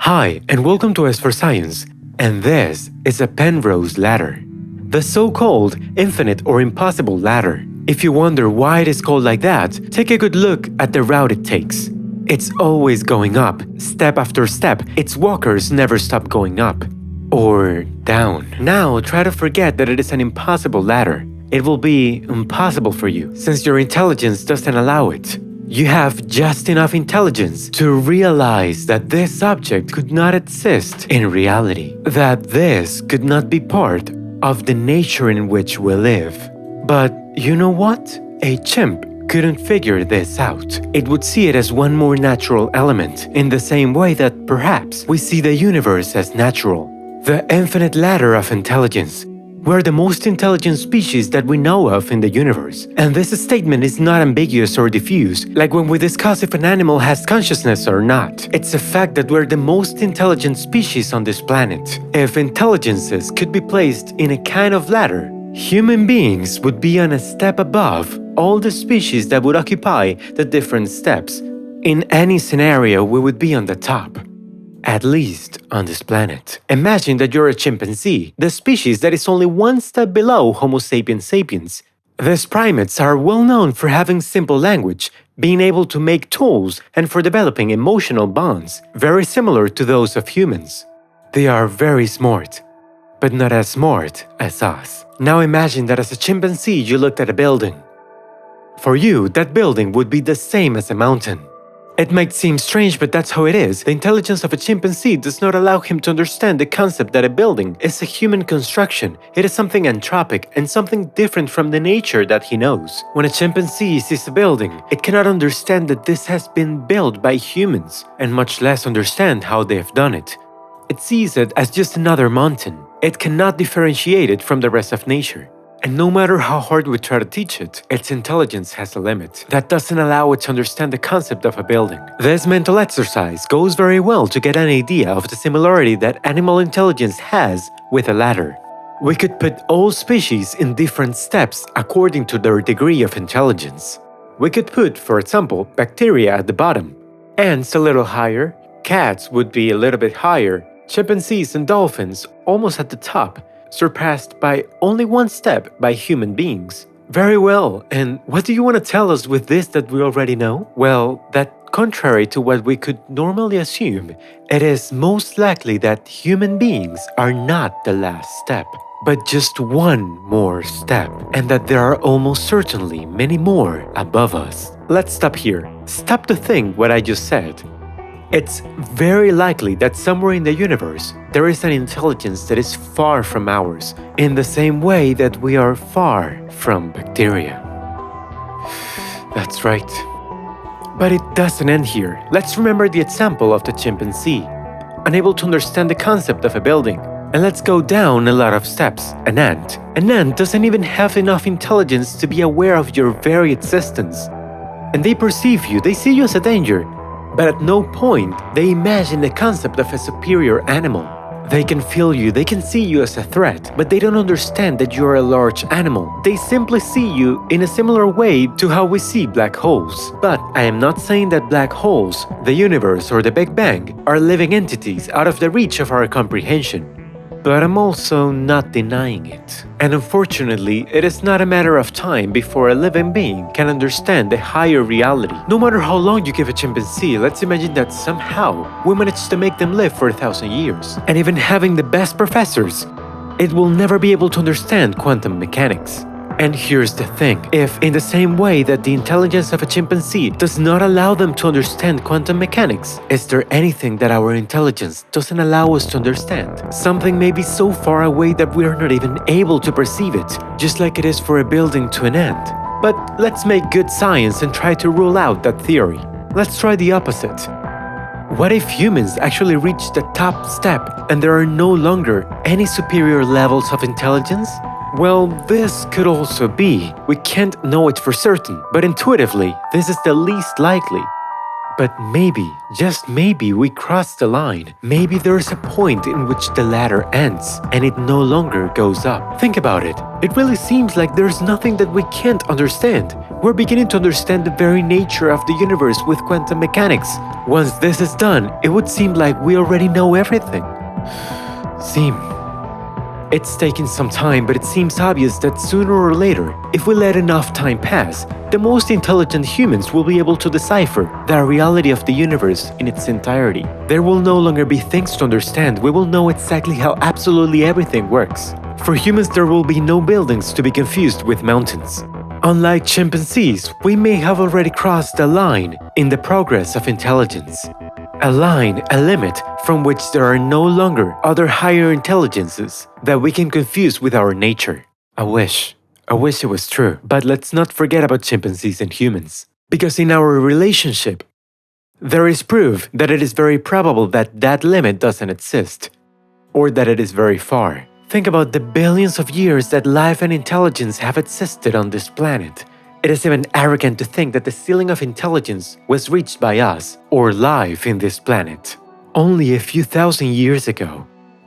Hi, and welcome to S for Science, and this is a Penrose ladder, the so-called infinite or impossible ladder. If you wonder why it is called like that, take a good look at the route it takes. It's always going up, step after step. Its walkers never stop going up or down. Now try to forget that it is an impossible ladder. It will be impossible for you since your intelligence doesn't allow it. You have just enough intelligence to realize that this object could not exist in reality, that this could not be part of the nature in which we live. But you know what? A chimp couldn't figure this out. It would see it as one more natural element, in the same way that perhaps we see the universe as natural. The infinite ladder of intelligence. We're the most intelligent species that we know of in the universe. And this statement is not ambiguous or diffuse, like when we discuss if an animal has consciousness or not. It's a fact that we're the most intelligent species on this planet. If intelligences could be placed in a kind of ladder, human beings would be on a step above all the species that would occupy the different steps. In any scenario, we would be on the top. At least on this planet. Imagine that you're a chimpanzee, the species that is only one step below Homo sapiens sapiens. These primates are well known for having simple language, being able to make tools, and for developing emotional bonds, very similar to those of humans. They are very smart, but not as smart as us. Now imagine that as a chimpanzee you looked at a building. For you, that building would be the same as a mountain. It might seem strange, but that's how it is. The intelligence of a chimpanzee does not allow him to understand the concept that a building is a human construction. It is something anthropic and something different from the nature that he knows. When a chimpanzee sees a building, it cannot understand that this has been built by humans, and much less understand how they have done it. It sees it as just another mountain. It cannot differentiate it from the rest of nature. And no matter how hard we try to teach it, its intelligence has a limit that doesn't allow it to understand the concept of a building. This mental exercise goes very well to get an idea of the similarity that animal intelligence has with a ladder. We could put all species in different steps according to their degree of intelligence. We could put, for example, bacteria at the bottom, ants a little higher, cats would be a little bit higher, chimpanzees and dolphins almost at the top, surpassed by only one step by human beings. Very well, and what do you want to tell us with this that we already know? Well, that contrary to what we could normally assume, it is most likely that human beings are not the last step, but just one more step, and that there are almost certainly many more above us. Let's stop here. Stop to think what I just said. It's very likely that somewhere in the universe, there is an intelligence that is far from ours, in the same way that we are far from bacteria. That's right. But it doesn't end here. Let's remember the example of the chimpanzee, unable to understand the concept of a building. And let's go down a lot of steps. An ant. An ant doesn't even have enough intelligence to be aware of your very existence. And they perceive you, they see you as a danger. But at no point they imagine the concept of a superior animal. They can feel you, they can see you as a threat, but they don't understand that you're a large animal. They simply see you in a similar way to how we see black holes. But I am not saying that black holes, the universe, or the Big Bang are living entities out of the reach of our comprehension. But I'm also not denying it. And unfortunately, it is not a matter of time before a living being can understand the higher reality. No matter how long you give a chimpanzee, let's imagine that somehow we manage to make them live for 1,000 years. And even having the best professors, it will never be able to understand quantum mechanics. And here's the thing, if in the same way that the intelligence of a chimpanzee does not allow them to understand quantum mechanics, is there anything that our intelligence doesn't allow us to understand? Something may be so far away that we are not even able to perceive it, just like it is for a building to an ant. But let's make good science and try to rule out that theory. Let's try the opposite. What if humans actually reach the top step and there are no longer any superior levels of intelligence? Well, this could also be. We can't know it for certain, but intuitively, this is the least likely. But maybe, just maybe, we crossed the line. Maybe there's a point in which the ladder ends and it no longer goes up. Think about it. It really seems like there's nothing that we can't understand. We're beginning to understand the very nature of the universe with quantum mechanics. Once this is done, it would seem like we already know everything. It's taking some time, but it seems obvious that sooner or later, if we let enough time pass, the most intelligent humans will be able to decipher the reality of the universe in its entirety. There will no longer be things to understand, we will know exactly how absolutely everything works. For humans, there will be no buildings to be confused with mountains. Unlike chimpanzees, we may have already crossed a line in the progress of intelligence. A line, a limit, from which there are no longer other higher intelligences that we can confuse with our nature. I wish it was true. But let's not forget about chimpanzees and humans. Because in our relationship, there is proof that it is very probable that that limit doesn't exist. Or that it is very far. Think about the billions of years that life and intelligence have existed on this planet. It is even arrogant to think that the ceiling of intelligence was reached by us, or life in this planet, only a few thousand years ago.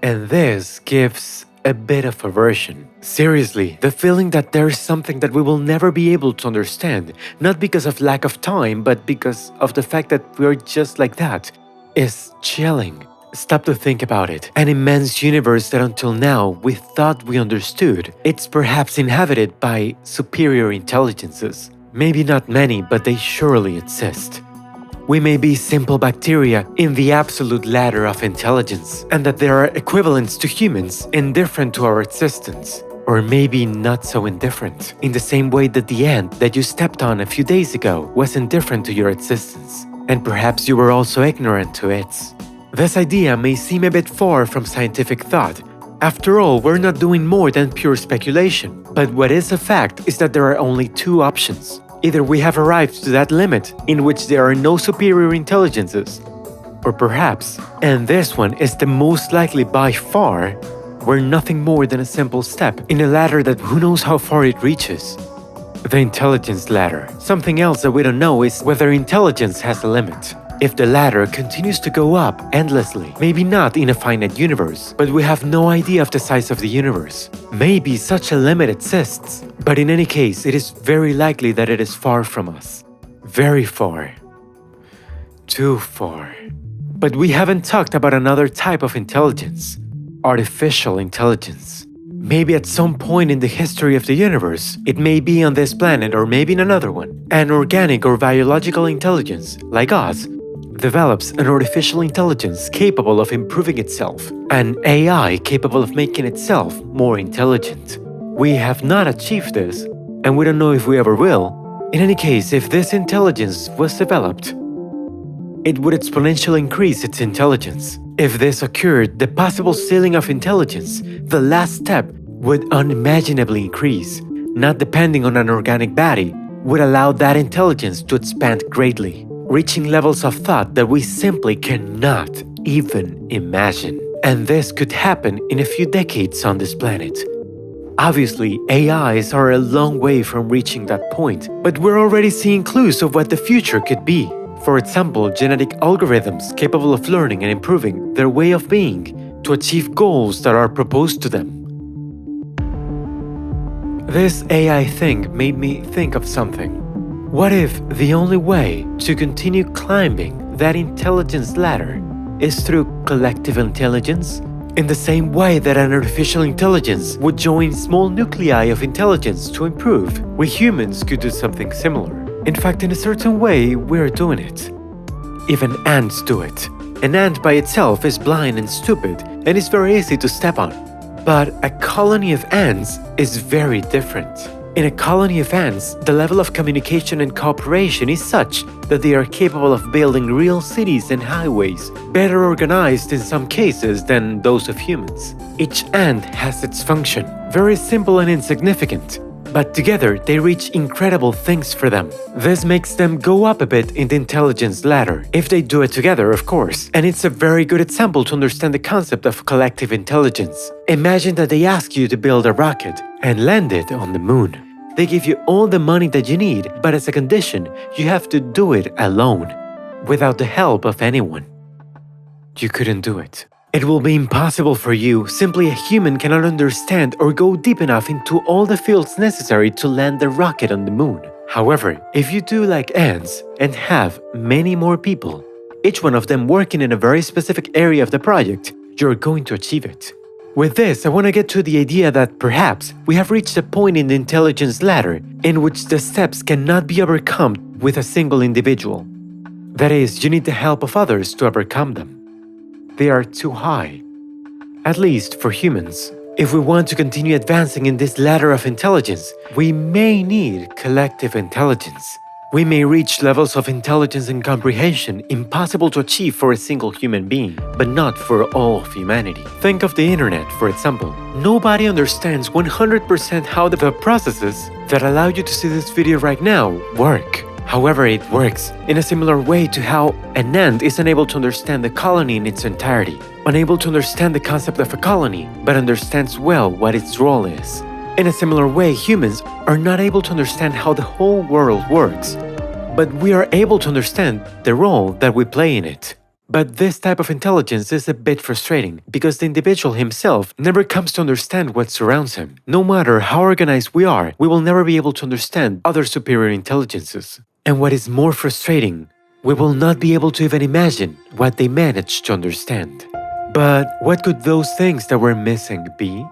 And this gives a bit of aversion. Seriously, the feeling that there is something that we will never be able to understand, not because of lack of time, but because of the fact that we're just like that, is chilling. Stop to think about it. An immense universe that until now we thought we understood. It's perhaps inhabited by superior intelligences. Maybe not many, but they surely exist. We may be simple bacteria in the absolute ladder of intelligence, and that there are equivalents to humans indifferent to our existence. Or maybe not so indifferent, in the same way that the ant that you stepped on a few days ago was indifferent to your existence, and perhaps you were also ignorant to its. This idea may seem a bit far from scientific thought. After all, we're not doing more than pure speculation. But what is a fact is that there are only two options. Either we have arrived to that limit in which there are no superior intelligences, or perhaps, and this one is the most likely by far, we're nothing more than a simple step in a ladder that who knows how far it reaches. The intelligence ladder. Something else that we don't know is whether intelligence has a limit. If the ladder continues to go up endlessly, maybe not in a finite universe, but we have no idea of the size of the universe. Maybe such a limit exists, but in any case, it is very likely that it is far from us. Very far. Too far. But we haven't talked about another type of intelligence. Artificial intelligence. Maybe at some point in the history of the universe, it may be on this planet or maybe in another one, an organic or biological intelligence, like us, develops an artificial intelligence capable of improving itself, an AI capable of making itself more intelligent. We have not achieved this, and we don't know if we ever will. In any case, if this intelligence was developed, it would exponentially increase its intelligence. If this occurred, the possible ceiling of intelligence, the last step, would unimaginably increase, not depending on an organic body, would allow that intelligence to expand greatly, reaching levels of thought that we simply cannot even imagine. And this could happen in a few decades on this planet. Obviously, AIs are a long way from reaching that point, but we're already seeing clues of what the future could be. For example, genetic algorithms capable of learning and improving their way of being to achieve goals that are proposed to them. This AI thing made me think of something. What if the only way to continue climbing that intelligence ladder is through collective intelligence? In the same way that an artificial intelligence would join small nuclei of intelligence to improve, we humans could do something similar. In fact, in a certain way, we're doing it. Even ants do it. An ant by itself is blind and stupid and is very easy to step on. But a colony of ants is very different. In a colony of ants, the level of communication and cooperation is such that they are capable of building real cities and highways, better organized in some cases than those of humans. Each ant has its function, very simple and insignificant, but together they reach incredible things for them. This makes them go up a bit in the intelligence ladder, if they do it together, of course. And it's a very good example to understand the concept of collective intelligence. Imagine that they ask you to build a rocket and land it on the moon. They give you all the money that you need, but as a condition, you have to do it alone, without the help of anyone. You couldn't do it. It will be impossible for you. Simply a human cannot understand or go deep enough into all the fields necessary to land the rocket on the moon. However, if you do like ants and have many more people, each one of them working in a very specific area of the project, you're going to achieve it. With this, I want to get to the idea that perhaps we have reached a point in the intelligence ladder in which the steps cannot be overcome with a single individual. That is, you need the help of others to overcome them. They are too high. At least for humans. If we want to continue advancing in this ladder of intelligence, we may need collective intelligence. We may reach levels of intelligence and comprehension impossible to achieve for a single human being, but not for all of humanity. Think of the internet, for example. Nobody understands 100% how the processes that allow you to see this video right now work. However, it works in a similar way to how an ant is unable to understand the colony in its entirety, unable to understand the concept of a colony, but understands well what its role is. In a similar way, humans are not able to understand how the whole world works, but we are able to understand the role that we play in it. But this type of intelligence is a bit frustrating because the individual himself never comes to understand what surrounds him. No matter how organized we are, we will never be able to understand other superior intelligences. And what is more frustrating, we will not be able to even imagine what they managed to understand. But what could those things that we're missing be?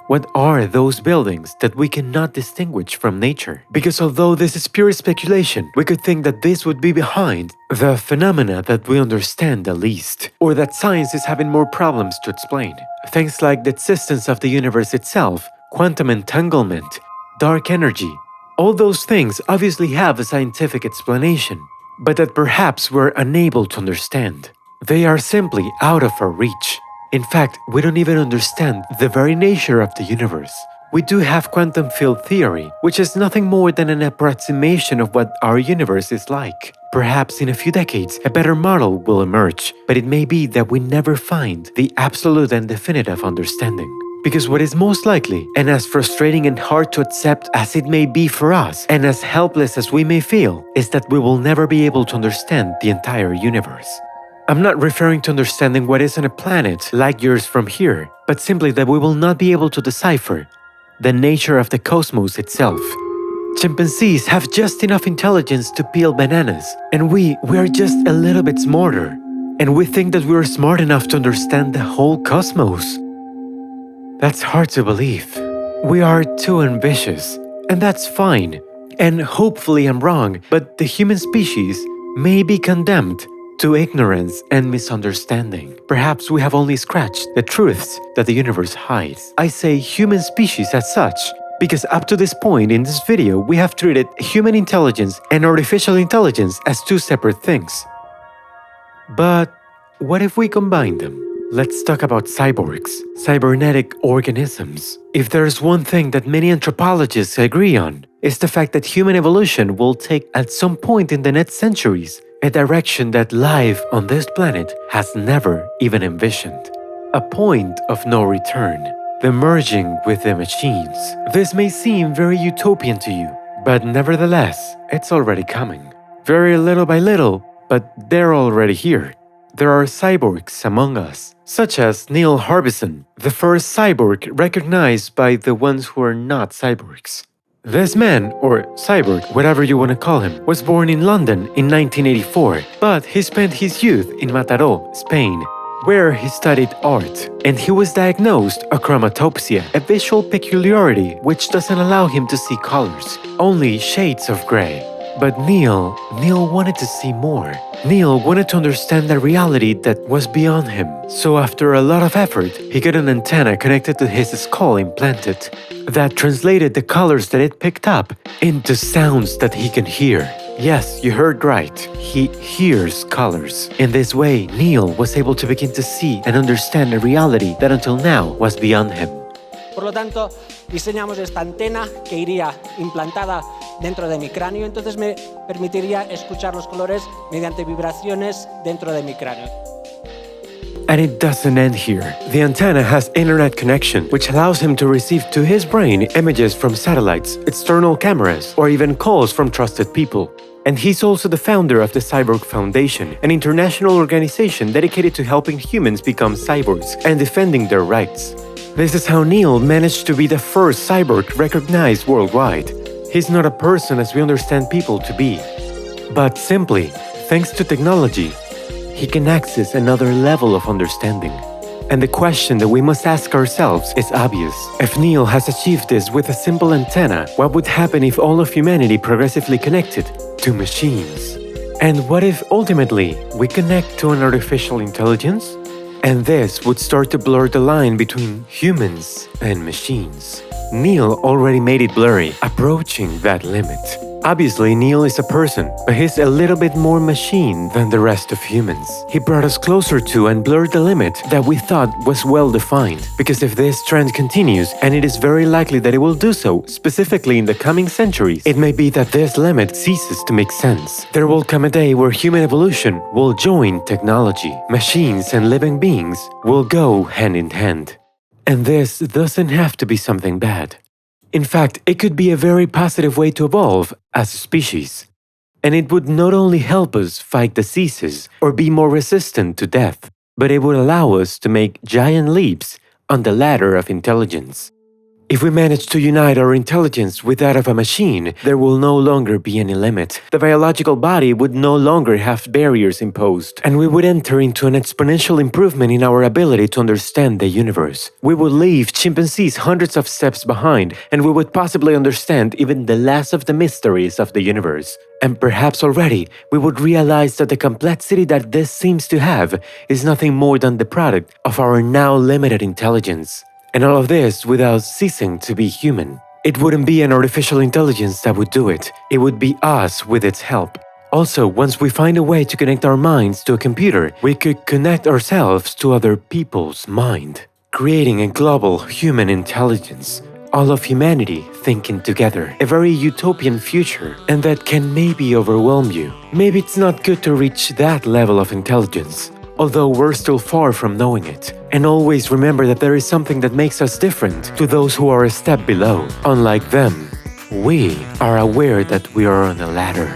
What are those buildings that we cannot distinguish from nature? Because although this is pure speculation, we could think that this would be behind the phenomena that we understand the least, or that science is having more problems to explain. Things like the existence of the universe itself, quantum entanglement, dark energy. All those things obviously have a scientific explanation, but that perhaps we're unable to understand. They are simply out of our reach. In fact, we don't even understand the very nature of the universe. We do have quantum field theory, which is nothing more than an approximation of what our universe is like. Perhaps in a few decades, a better model will emerge, but it may be that we never find the absolute and definitive understanding. Because what is most likely, and as frustrating and hard to accept as it may be for us, and as helpless as we may feel, is that we will never be able to understand the entire universe. I'm not referring to understanding what is on a planet like yours from here, but simply that we will not be able to decipher the nature of the cosmos itself. Chimpanzees have just enough intelligence to peel bananas, and we are just a little bit smarter. And we think that we're smart enough to understand the whole cosmos. That's hard to believe. We are too ambitious, and that's fine. And hopefully I'm wrong, but the human species may be condemned to ignorance and misunderstanding. Perhaps we have only scratched the truths that the universe hides. I say human species as such, because up to this point in this video, we have treated human intelligence and artificial intelligence as two separate things. But what if we combine them? Let's talk about cyborgs, cybernetic organisms. If there's one thing that many anthropologists agree on, it's the fact that human evolution will take at some point in the next centuries a direction that life on this planet has never even envisioned. A point of no return, the merging with the machines. This may seem very utopian to you, but nevertheless, it's already coming. Very little by little, but they're already here. There are cyborgs among us, such as Neil Harbison, the first cyborg recognized by the ones who are not cyborgs. This man, or cyborg, whatever you want to call him, was born in London in 1984, but he spent his youth in Mataró, Spain, where he studied art, and he was diagnosed a chromatopsia, a visual peculiarity which doesn't allow him to see colors, only shades of gray. But Neil wanted to see more. Neil wanted to understand the reality that was beyond him. So after a lot of effort, he got an antenna connected to his skull implanted that translated the colors that it picked up into sounds that he can hear. Yes, you heard right. He hears colors. In this way, Neil was able to begin to see and understand a reality that until now was beyond him. Por lo tanto, diseñamos esta antena que iría implantada dentro de mi cráneo, entonces me permitiría escuchar los colores mediante vibraciones dentro de mi cráneo. And it doesn't end here. The antenna has internet connection, which allows him to receive to his brain images from satellites, external cameras, or even calls from trusted people. And he's also the founder of the Cyborg Foundation, an international organization dedicated to helping humans become cyborgs and defending their rights. This is how Neil managed to be the first cyborg recognized worldwide. He's not a person as we understand people to be. But simply, thanks to technology, he can access another level of understanding. And the question that we must ask ourselves is obvious. If Neil has achieved this with a simple antenna, what would happen if all of humanity progressively connected to machines? And what if ultimately we connect to an artificial intelligence? And this would start to blur the line between humans and machines. Neil already made it blurry, approaching that limit. Obviously, Neil is a person, but he's a little bit more machine than the rest of humans. He brought us closer to and blurred the limit that we thought was well defined. Because if this trend continues, and it is very likely that it will do so, specifically in the coming centuries, it may be that this limit ceases to make sense. There will come a day where human evolution will join technology. Machines and living beings will go hand in hand. And this doesn't have to be something bad. In fact, it could be a very positive way to evolve as a species. And it would not only help us fight diseases or be more resistant to death, but it would allow us to make giant leaps on the ladder of intelligence. If we manage to unite our intelligence with that of a machine, there will no longer be any limit. The biological body would no longer have barriers imposed, and we would enter into an exponential improvement in our ability to understand the universe. We would leave chimpanzees hundreds of steps behind, and we would possibly understand even the last of the mysteries of the universe. And perhaps already, we would realize that the complexity that this seems to have is nothing more than the product of our now limited intelligence. And all of this without ceasing to be human. It wouldn't be an artificial intelligence that would do it. It would be us with its help. Also, once we find a way to connect our minds to a computer, we could connect ourselves to other people's mind, creating a global human intelligence. All of humanity thinking together. A very utopian future, and that can maybe overwhelm you. Maybe it's not good to reach that level of intelligence, although we're still far from knowing it. And always remember that there is something that makes us different to those who are a step below. Unlike them, we are aware that we are on a ladder.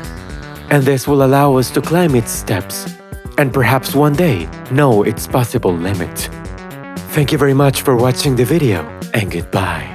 And this will allow us to climb its steps, and perhaps one day know its possible limit. Thank you very much for watching the video, and goodbye.